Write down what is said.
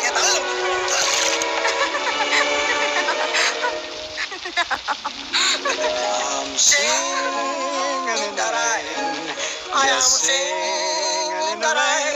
ya tahu. I'm singing in the rain. I am singing in the rain.